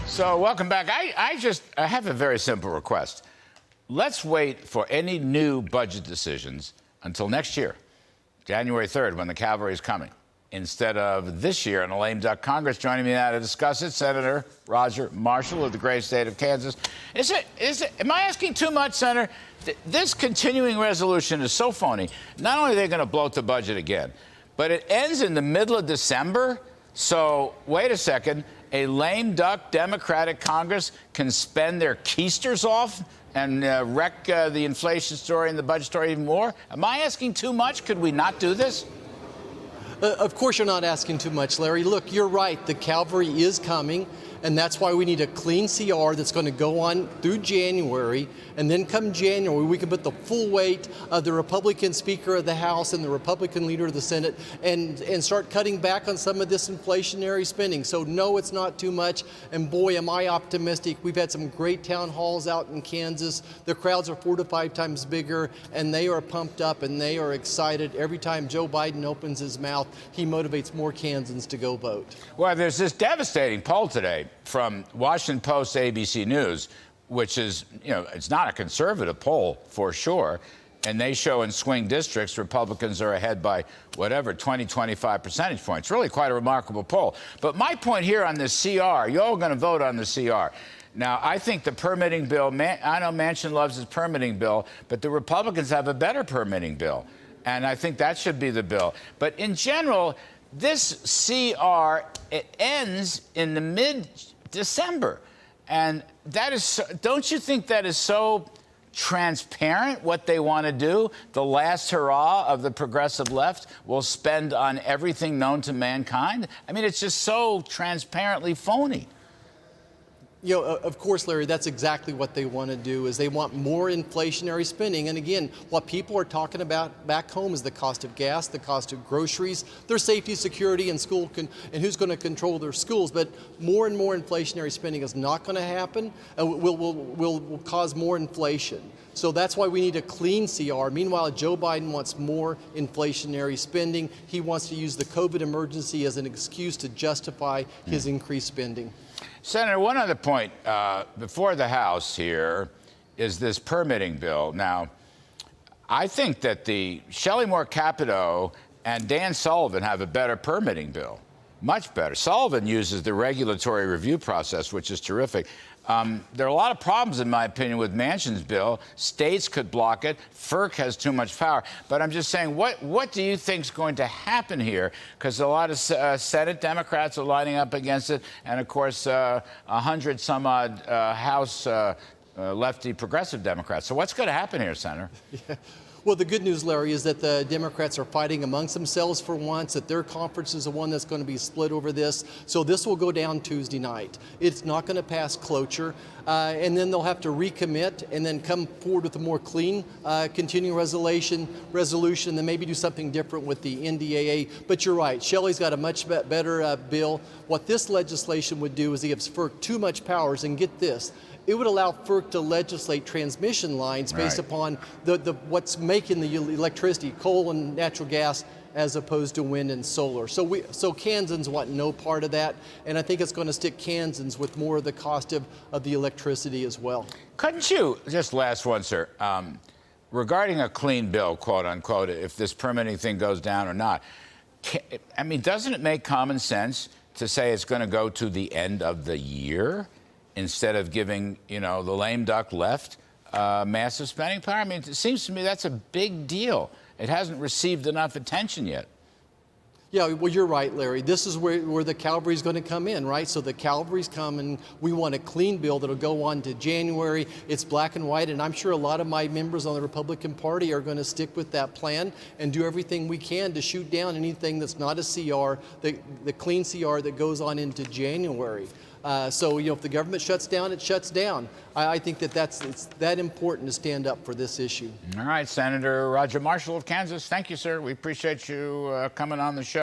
So welcome back. I have a very simple request. Let's wait for any new budget decisions until next year, January 3rd, when the cavalry is coming, instead of this year in a lame duck Congress. Joining me now to discuss it, Senator Roger Marshall of the great state of Kansas. Am I asking too much, Senator? This continuing resolution is so phony. Not only are they going to bloat the budget again, but it ends in the middle of December. So wait a second. A lame duck Democratic Congress can spend their keisters off and wreck the inflation story and the budget story even more? Am I asking too much? Could we not do this? Of course you're not asking too much, Larry. Look, you're right. The cavalry is coming, and that's why we need a clean CR that's going to go on through January, and then come January, we can put the full weight of the Republican Speaker of the House and the Republican Leader of the Senate and start cutting back on some of this inflationary spending. So no, it's not too much, and boy, am I optimistic. We've had some great town halls out in Kansas. The crowds are 4 to 5 times bigger, and they are pumped up, and they are excited. Every time Joe Biden opens his mouth, he motivates more Kansans to go vote. Well, there's this devastating poll today from Washington Post, ABC News, which is, it's not a conservative poll for sure. And they show in swing districts, Republicans are ahead by whatever, 20, 25 percentage points. Really quite a remarkable poll. But my point here on this CR, you're all going to vote on the CR. Now, I think the permitting bill, I know Manchin loves his permitting bill, but the Republicans have a better permitting bill. And I think that should be the bill. But in general, this CR, it ends in the mid-December. And that is, don't you think that is so transparent what they want to do? The last hurrah of the progressive left will spend on everything known to mankind? I mean, it's just so transparently phony. Of course, Larry, that's exactly what they want to do, is they want more inflationary spending. And again, what people are talking about back home is the cost of gas, the cost of groceries, their safety, security, and school, and who's going to control their schools. But more and more inflationary spending is not going to happen. Will cause more inflation. So that's why we need a clean CR. Meanwhile, Joe Biden wants more inflationary spending. He wants to use the COVID emergency as an excuse to justify his increased spending. Senator, one other point before the House here is this permitting bill. Now, I think that the Shelley Moore Capito and Dan Sullivan have a better permitting bill, much better. Sullivan uses the regulatory review process, which is terrific. There are a lot of problems, in my opinion, with Manchin's bill. States could block it. FERC has too much power. But I'm just saying, what do you think is going to happen here? Because a lot of Senate Democrats are lining up against it. And, of course, 100-some-odd House lefty progressive Democrats. So what's going to happen here, Senator? Yeah. Well, the good news, Larry, is that the Democrats are fighting amongst themselves for once, that their conference is the one that's going to be split over this. So this will go down Tuesday night. It's not going to pass cloture. And then they'll have to recommit and then come forward with a more clean continuing resolution, and then maybe do something different with the NDAA. But you're right. Shelley's got a much better bill. What this legislation would do is it gives FERC too much powers. And get this. It would allow FERC to legislate transmission lines based upon what's making the electricity, coal and natural gas, as opposed to wind and solar. So Kansans want no part of that, and I think it's going to stick Kansans with more of the cost of the electricity as well. Couldn't you, just last one, sir, regarding a clean bill, quote unquote, if this permitting thing goes down or not, I mean, doesn't it make common sense to say it's going to go to the end of the year, instead of giving, the lame duck left massive spending power? I mean, it seems to me that's a big deal. It hasn't received enough attention yet. Yeah, well, you're right, Larry. This is where the cavalry's going to come in, right? So the cavalry's coming. We want a clean bill that'll go on to January. It's black and white, and I'm sure a lot of my members on the Republican Party are going to stick with that plan and do everything we can to shoot down anything that's not a CR, the clean CR that goes on into January. So, if the government shuts down, it shuts down. I think it's that important to stand up for this issue. All right, Senator Roger Marshall of Kansas. Thank you, sir. We appreciate you coming on the show.